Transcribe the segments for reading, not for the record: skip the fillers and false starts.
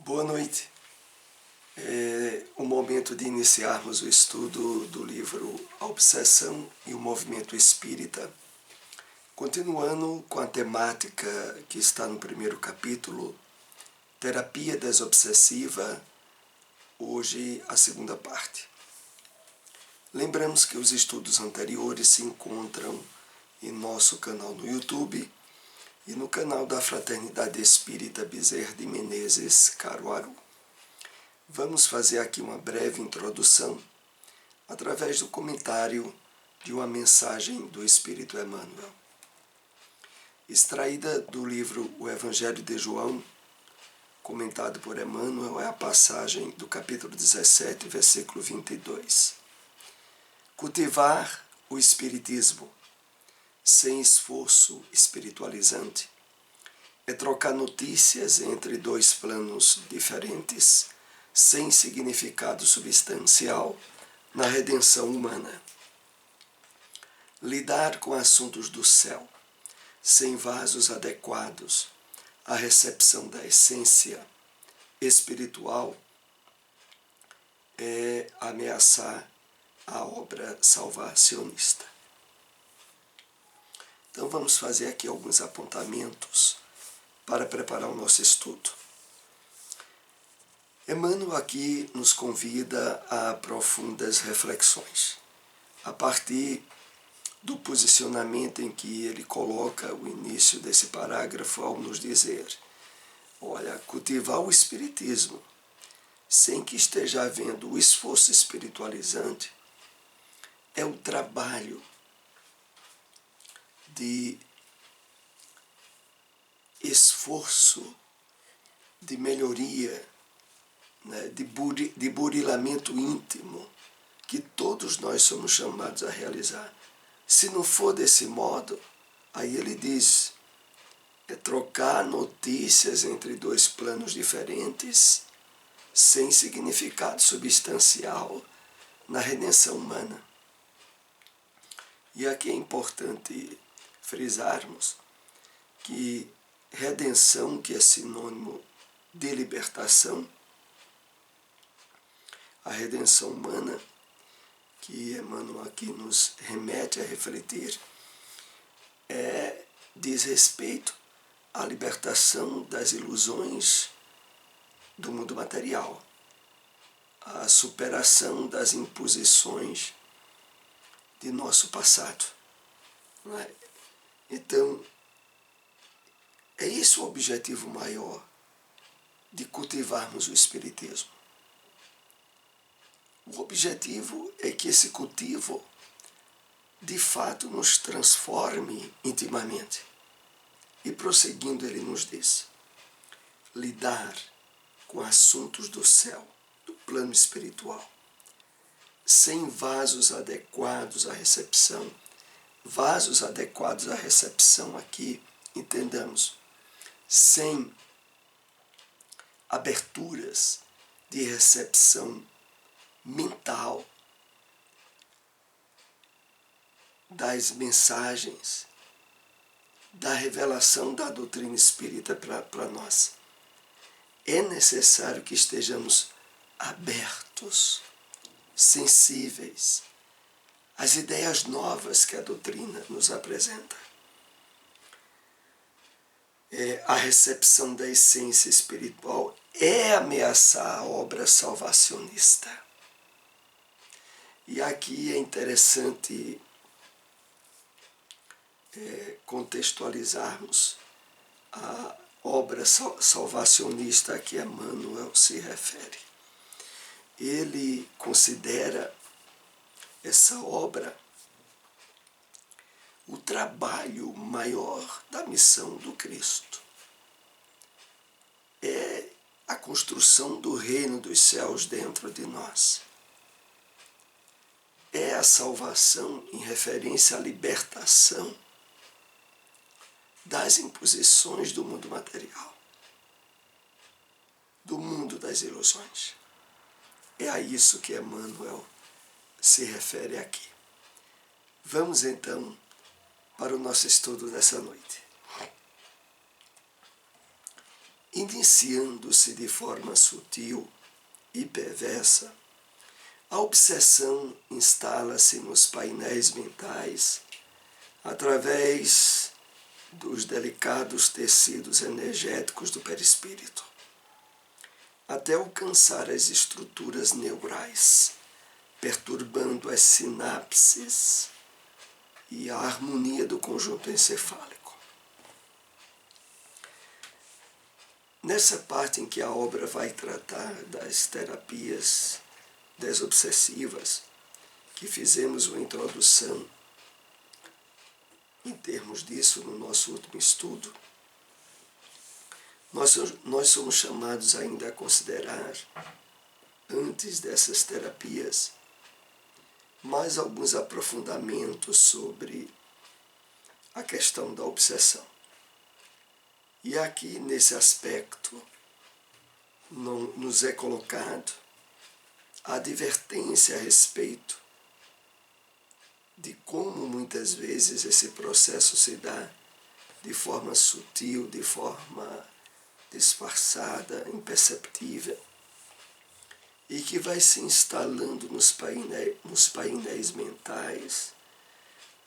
Boa noite. É o momento de iniciarmos o estudo do livro A Obsessão e o Movimento Espírita, continuando com a temática que está no primeiro capítulo, Terapia Desobsessiva, hoje a segunda parte. Lembramos que os estudos anteriores se encontram em nosso canal no YouTube e no canal da Fraternidade Espírita Bezerra de Menezes, Caruaru. Vamos fazer aqui uma breve introdução através do comentário de uma mensagem do Espírito Emmanuel. Extraída do livro O Evangelho de João, comentado por Emmanuel, é a passagem do capítulo 17, versículo 22. Cultivar o Espiritismo sem esforço espiritualizante é trocar notícias entre dois planos diferentes, sem significado substancial na redenção humana. Lidar com assuntos do céu, sem vasos adequados à recepção da essência espiritual, é ameaçar a obra salvacionista. Então vamos fazer aqui alguns apontamentos para preparar o nosso estudo. Emmanuel aqui nos convida a profundas reflexões, a partir do posicionamento em que ele coloca o início desse parágrafo ao nos dizer: olha, cultivar o espiritismo sem que esteja havendo o esforço espiritualizante é um trabalho de esforço, de melhoria, de burilamento íntimo, que todos nós somos chamados a realizar. Se não for desse modo, aí ele diz, é trocar notícias entre dois planos diferentes, sem significado substancial na redenção humana. E aqui é importante frisarmos que redenção, que é sinônimo de libertação, a redenção humana, que Emmanuel aqui nos remete a refletir, diz respeito à libertação das ilusões do mundo material, à superação das imposições de nosso passado. Não é? Então, é esse o objetivo maior de cultivarmos o Espiritismo. O objetivo é que esse cultivo, de fato, nos transforme intimamente. E prosseguindo, ele nos diz: lidar com assuntos do céu, do plano espiritual, sem vasos adequados à recepção. Vasos adequados à recepção aqui, entendamos, sem aberturas de recepção mental das mensagens, da revelação da doutrina espírita para nós. É necessário que estejamos abertos, sensíveis às ideias novas que a doutrina nos apresenta. A recepção da essência espiritual é ameaçar a obra salvacionista. E aqui é interessante contextualizarmos a obra salvacionista a que Emmanuel se refere. Ele considera essa obra o trabalho maior da missão do Cristo. É a construção do reino dos céus dentro de nós. É a salvação em referência à libertação das imposições do mundo material, do mundo das ilusões. É a isso que Emmanuel se refere aqui. Vamos então para o nosso estudo dessa noite. iniciando-se de forma sutil e perversa, a obsessão instala-se nos painéis mentais através dos delicados tecidos energéticos do perispírito, até alcançar as estruturas neurais, perturbando as sinapses e a harmonia do conjunto encefálico. Nessa parte em que a obra vai tratar das terapias desobsessivas, que fizemos uma introdução em termos disso no nosso último estudo, nós somos chamados ainda a considerar, antes dessas terapias, mais alguns aprofundamentos sobre a questão da obsessão. E aqui, nesse aspecto, nos é colocado a advertência a respeito de como muitas vezes esse processo se dá de forma sutil, de forma disfarçada, imperceptível, e que vai se instalando nos painéis mentais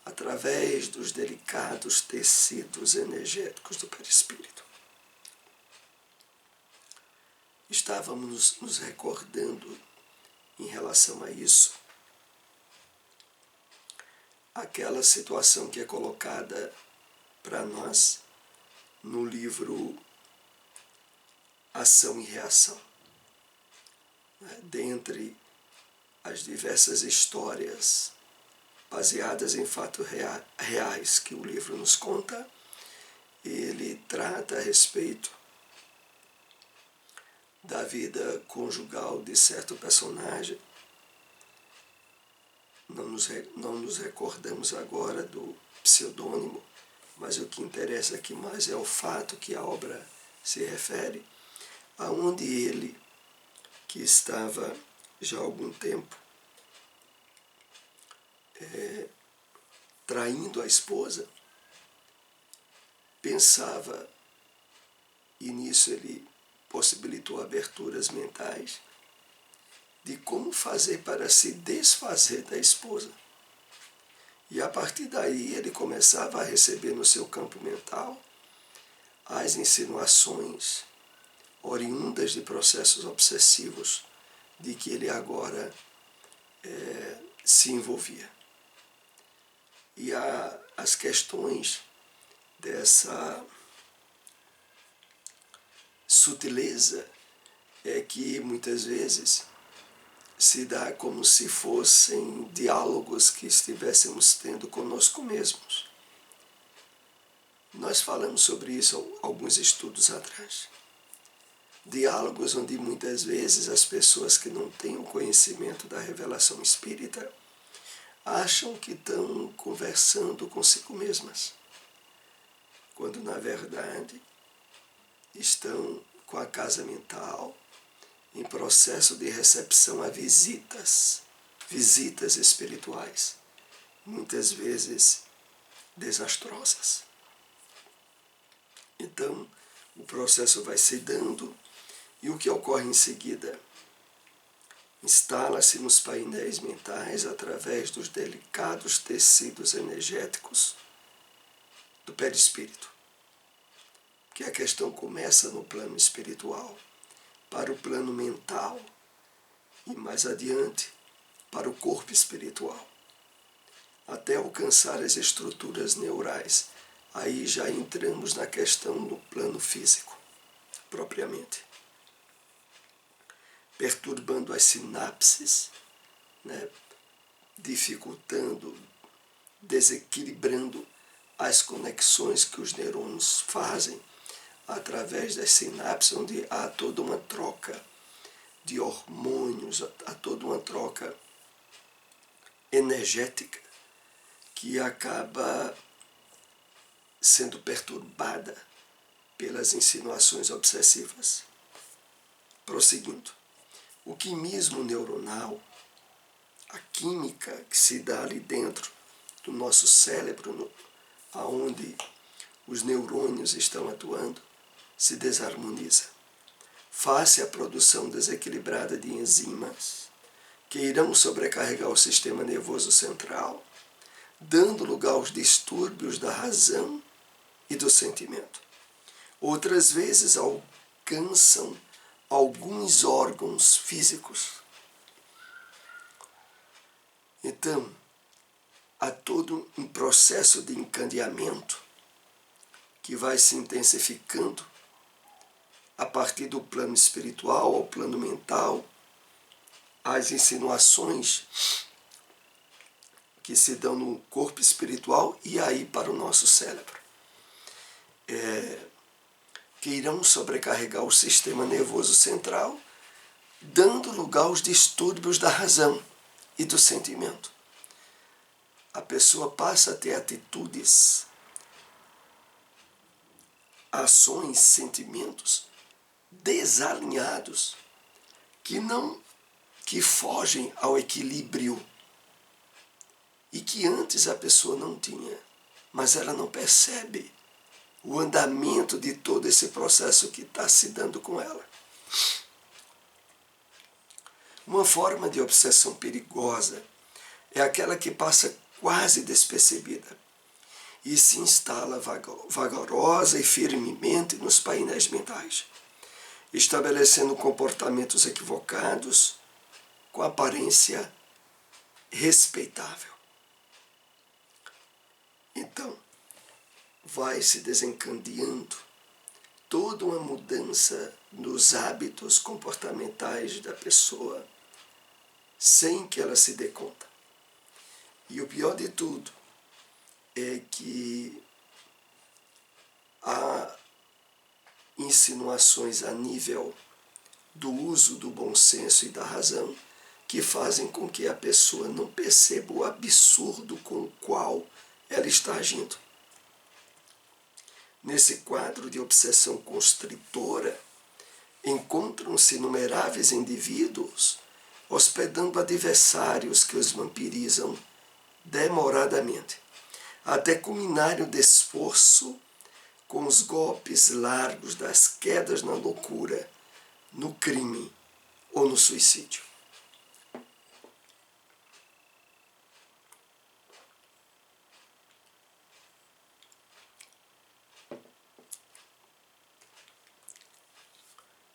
através dos delicados tecidos energéticos do perispírito. Estávamos nos recordando em relação a isso, aquela situação que é colocada para nós no livro Ação e Reação. Dentre as diversas histórias baseadas em fatos reais que o livro nos conta, ele trata a respeito da vida conjugal de certo personagem. Não nos recordamos agora do pseudônimo, mas o que interessa aqui mais é o fato que a obra se refere, aonde ele, que estava já há algum tempo traindo a esposa, pensava, e nisso ele possibilitou aberturas mentais, de como fazer para se desfazer da esposa. E a partir daí ele começava a receber no seu campo mental as insinuações oriundas de processos obsessivos de que ele agora se envolvia. E as questões dessa sutileza é que muitas vezes se dá como se fossem diálogos que estivéssemos tendo conosco mesmos. Nós falamos sobre isso alguns estudos atrás. Diálogos onde muitas vezes as pessoas que não têm o conhecimento da revelação espírita acham que estão conversando consigo mesmas, quando na verdade estão com a casa mental em processo de recepção a visitas espirituais, muitas vezes desastrosas. Então, o processo vai se dando e o que ocorre em seguida? Instala-se nos painéis mentais através dos delicados tecidos energéticos do perispírito. Porque a questão começa no plano espiritual, para o plano mental e mais adiante para o corpo espiritual, até alcançar as estruturas neurais. Aí já entramos na questão no plano físico, propriamente. Perturbando as sinapses, dificultando, desequilibrando as conexões que os neurônios fazem através das sinapses, onde há toda uma troca de hormônios, há toda uma troca energética que acaba sendo perturbada pelas insinuações obsessivas. Prosseguindo, o quimismo neuronal, a química que se dá ali dentro do nosso cérebro, aonde os neurônios estão atuando, se desarmoniza. face à produção desequilibrada de enzimas, que irão sobrecarregar o sistema nervoso central, dando lugar aos distúrbios da razão e do sentimento. Outras vezes alcançam alguns órgãos físicos. Então, há todo um processo de encandeamento que vai se intensificando a partir do plano espiritual ao plano mental, as insinuações que se dão no corpo espiritual e aí para o nosso cérebro, que irão sobrecarregar o sistema nervoso central, dando lugar aos distúrbios da razão e do sentimento. A pessoa passa a ter atitudes, ações, sentimentos desalinhados que fogem ao equilíbrio e que antes a pessoa não tinha, mas ela não percebe o andamento de todo esse processo que está se dando com ela. Uma forma de obsessão perigosa é aquela que passa quase despercebida e se instala vagarosa e firmemente nos painéis mentais, estabelecendo comportamentos equivocados com aparência respeitável. Então, vai se desencadeando toda uma mudança nos hábitos comportamentais da pessoa, sem que ela se dê conta. E o pior de tudo é que há insinuações a nível do uso do bom senso e da razão que fazem com que a pessoa não perceba o absurdo com o qual ela está agindo. Nesse quadro de obsessão constritora, encontram-se inumeráveis indivíduos hospedando adversários que os vampirizam demoradamente, até culminarem o desforço com os golpes largos das quedas na loucura, no crime ou no suicídio.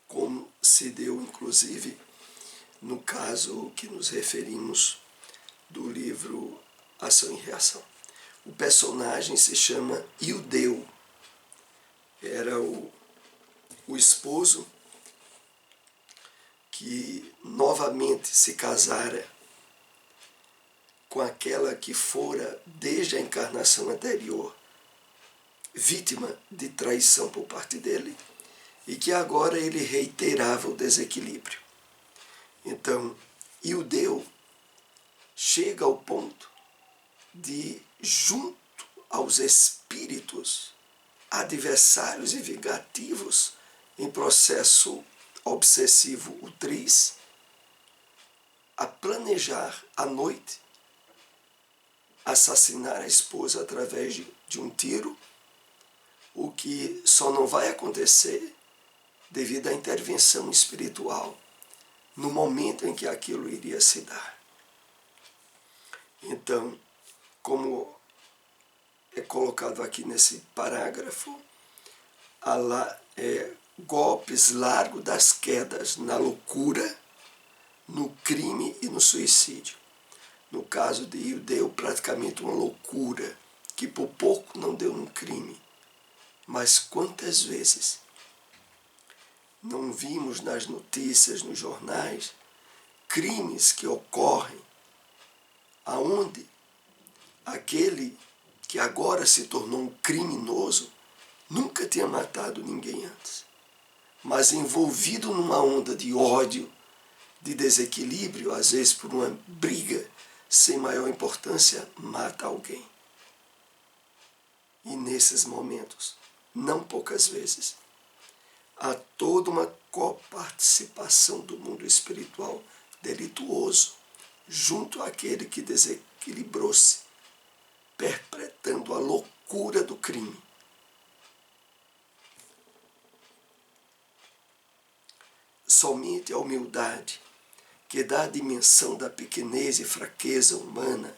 Como se deu, inclusive, no caso que nos referimos do livro Ação e Reação. O personagem se chama Ildeu. Era o esposo que novamente se casara com aquela que fora, desde a encarnação anterior, vítima de traição por parte dele, e que agora ele reiterava o desequilíbrio. Então, Ildeu chega ao ponto de, junto aos espíritos adversários e vingativos em processo obsessivo ultriz, a planejar à noite assassinar a esposa através de um tiro, o que só não vai acontecer devido à intervenção espiritual no momento em que aquilo iria se dar. Então, como é colocado aqui nesse parágrafo, golpes largos das quedas na loucura, no crime e no suicídio. No caso de Ildeu, praticamente uma loucura, que por pouco não deu num crime. Mas quantas vezes não vimos nas notícias, nos jornais, crimes que ocorrem aonde aquele que agora se tornou um criminoso nunca tinha matado ninguém antes, mas envolvido numa onda de ódio, de desequilíbrio, às vezes por uma briga sem maior importância, mata alguém. E nesses momentos, não poucas vezes, há toda uma coparticipação do mundo espiritual delituoso junto àquele que desequilibrou-se, perpetrando a loucura do crime. somente a humildade, que dá a dimensão da pequenez e fraqueza humana,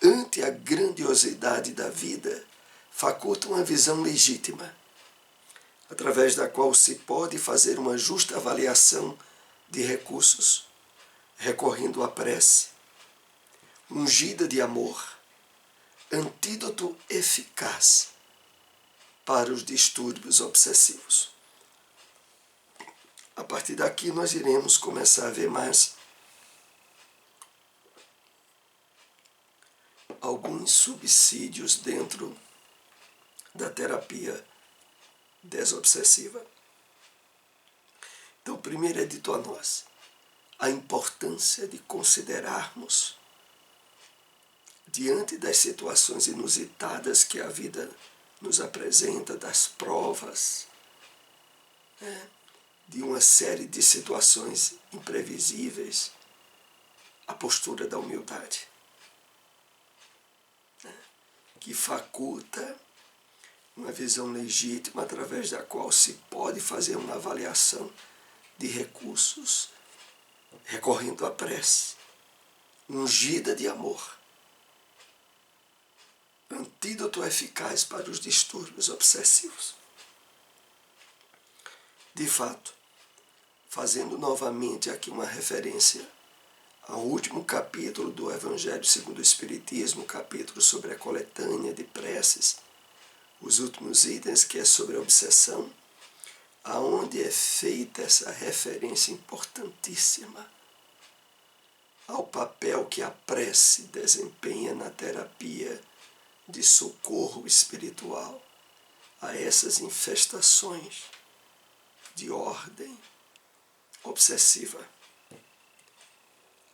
ante a grandiosidade da vida, faculta uma visão legítima, através da qual se pode fazer uma justa avaliação de recursos, recorrendo à prece, ungida de amor, antídoto eficaz para os distúrbios obsessivos. A partir daqui nós iremos começar a ver mais alguns subsídios dentro da terapia desobsessiva. Então, primeiro é dito a nós a importância de considerarmos, diante das situações inusitadas que a vida nos apresenta, das provas, de uma série de situações imprevisíveis, a postura da humildade, que faculta uma visão legítima através da qual se pode fazer uma avaliação de recursos, recorrendo à prece, ungida de amor, antídoto eficaz para os distúrbios obsessivos. De fato, fazendo novamente aqui uma referência ao último capítulo do Evangelho segundo o Espiritismo, capítulo sobre a coletânea de preces, os últimos itens, que é sobre a obsessão, aonde é feita essa referência importantíssima ao papel que a prece desempenha na terapia de socorro espiritual a essas infestações de ordem obsessiva.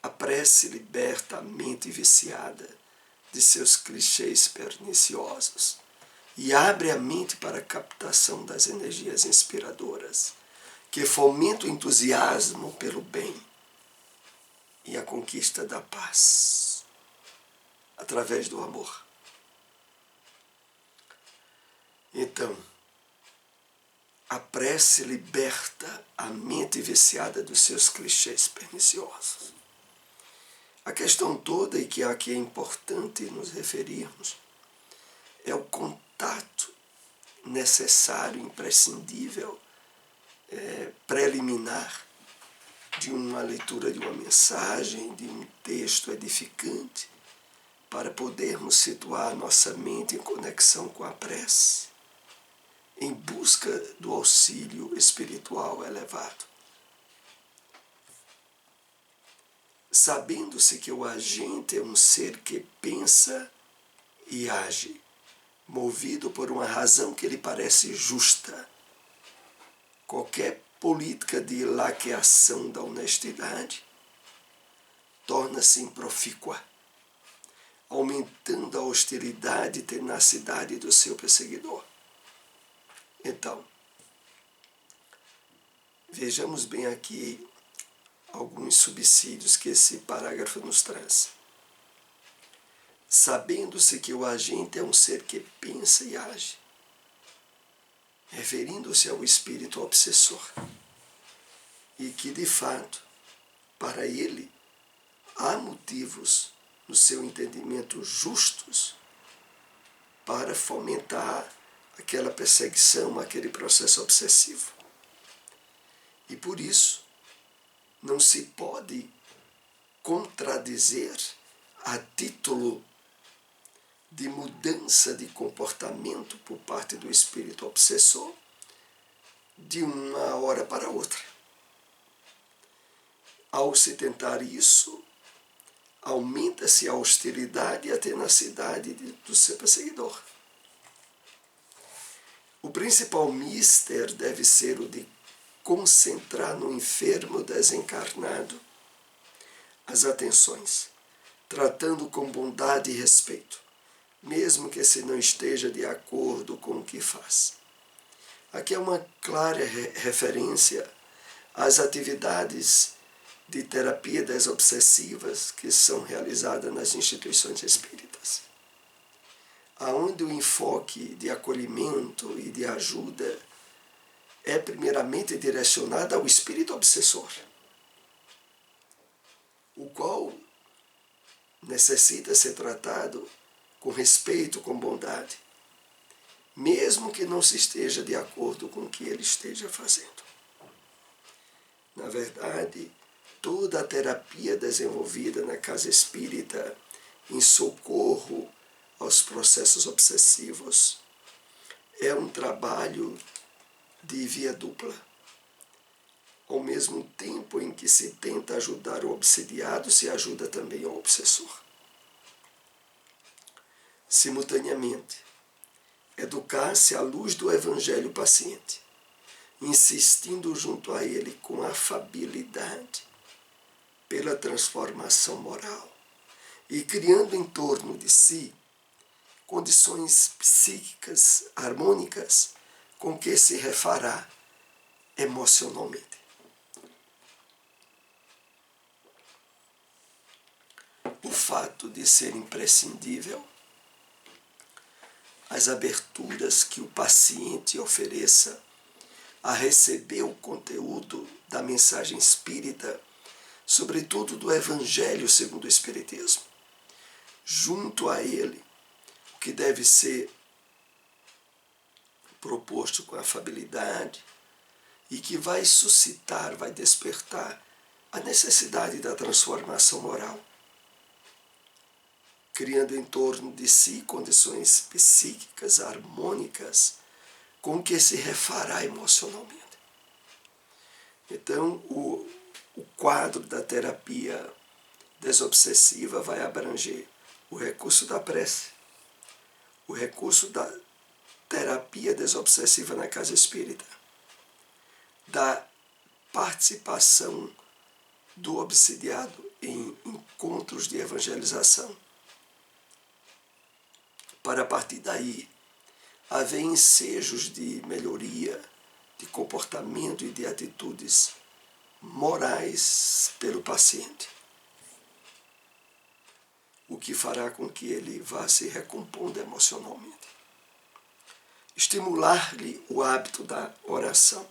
A prece liberta a mente viciada de seus clichês perniciosos e abre a mente para a captação das energias inspiradoras, que fomentam o entusiasmo pelo bem e a conquista da paz, através do amor. Então, a prece liberta a mente viciada dos seus clichês perniciosos. A questão toda, e que aqui é importante nos referirmos, é o contato necessário, imprescindível, preliminar de uma leitura de uma mensagem, de um texto edificante, para podermos situar a nossa mente em conexão com a prece, em busca do auxílio espiritual elevado. Sabendo-se que o agente é um ser que pensa e age, movido por uma razão que lhe parece justa, qualquer política de laqueação da honestidade torna-se improfícua, aumentando a hostilidade e tenacidade do seu perseguidor. Então, vejamos bem aqui alguns subsídios que esse parágrafo nos traz. Sabendo-se que o agente é um ser que pensa e age, referindo-se ao espírito obsessor, e que, de fato, para ele, há motivos no seu entendimento justos para fomentar aquela perseguição, aquele processo obsessivo. E por isso, não se pode contradizer a título de mudança de comportamento por parte do espírito obsessor de uma hora para outra. Ao se tentar isso, aumenta-se a hostilidade e a tenacidade do seu perseguidor. O principal mister deve ser o de concentrar no enfermo desencarnado as atenções, tratando com bondade e respeito, mesmo que se não esteja de acordo com o que faz. Aqui é uma clara referência às atividades de terapia desobsessivas que são realizadas nas instituições espíritas, aonde o enfoque de acolhimento e de ajuda é primeiramente direcionada ao espírito obsessor, o qual necessita ser tratado com respeito, com bondade, mesmo que não se esteja de acordo com o que ele esteja fazendo. Na verdade, toda a terapia desenvolvida na casa espírita em socorro aos processos obsessivos é um trabalho de via dupla. Ao mesmo tempo em que se tenta ajudar o obsidiado, se ajuda também o obsessor. Simultaneamente, educar-se à luz do Evangelho paciente, insistindo junto a ele com afabilidade pela transformação moral e criando em torno de si condições psíquicas harmônicas com que se refará emocionalmente. O fato de ser imprescindível as aberturas que o paciente ofereça a receber o conteúdo da mensagem espírita, sobretudo do Evangelho segundo o Espiritismo, junto a ele, o que deve ser proposto com afabilidade e que vai suscitar, vai despertar a necessidade da transformação moral, criando em torno de si condições psíquicas harmônicas com que se refará emocionalmente. Então, o quadro da terapia desobsessiva vai abranger o recurso da prece, o recurso da terapia desobsessiva na casa espírita, da participação do obsidiado em encontros de evangelização, para a partir daí haver ensejos de melhoria, de comportamento e de atitudes morais pelo paciente, o que fará com que ele vá se recompondo emocionalmente. Estimular-lhe o hábito da oração,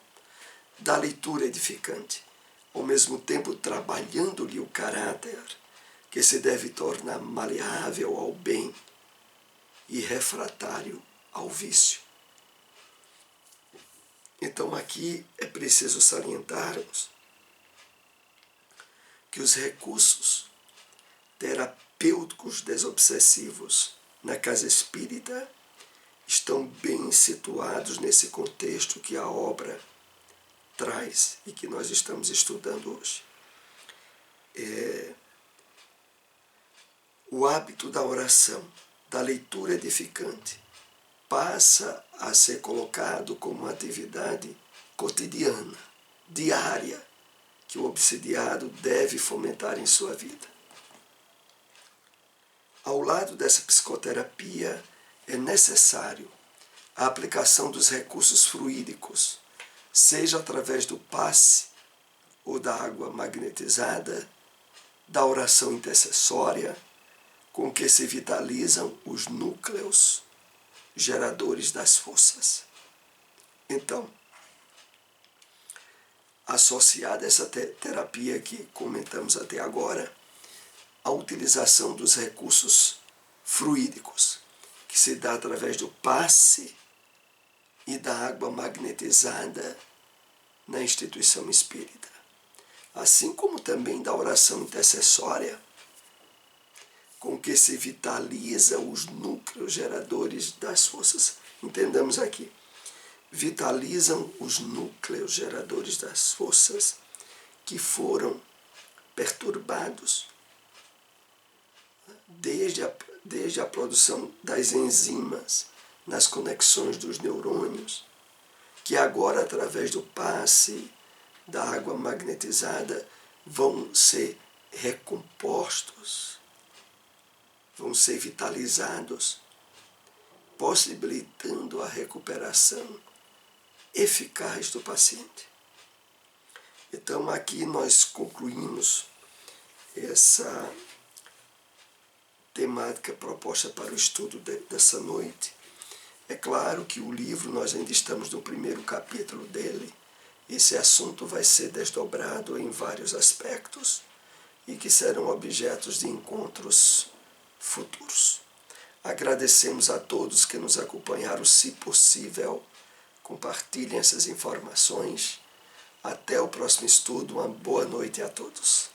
da leitura edificante, ao mesmo tempo trabalhando-lhe o caráter, que se deve tornar maleável ao bem e refratário ao vício. Então aqui é preciso salientarmos que os recursos terapêuticos desobsessivos na casa espírita estão bem situados nesse contexto que a obra traz e que nós estamos estudando hoje. O hábito da oração, da leitura edificante, passa a ser colocado como uma atividade cotidiana, diária, que o obsidiado deve fomentar em sua vida. Ao lado dessa psicoterapia, é necessário a aplicação dos recursos fluídicos, seja através do passe ou da água magnetizada, da oração intercessória, com que se vitalizam os núcleos geradores das forças. Então, associada a essa terapia que comentamos até agora, a utilização dos recursos fluídicos, que se dá através do passe e da água magnetizada na instituição espírita, assim como também da oração intercessória, com que se vitaliza os núcleos geradores das forças. Entendamos aqui, vitalizam os núcleos geradores das forças que foram perturbados desde a produção das enzimas nas conexões dos neurônios, que agora, através do passe da água magnetizada, vão ser recompostos, vão ser vitalizados, possibilitando a recuperação eficaz do paciente. Então, aqui nós concluímos essa temática proposta para o estudo dessa noite, É claro que o livro, nós ainda estamos no primeiro capítulo dele. Esse assunto vai ser desdobrado em vários aspectos e que serão objetos de encontros futuros. Agradecemos a todos que nos acompanharam, se possível, compartilhem essas informações. Até o próximo estudo, uma boa noite a todos.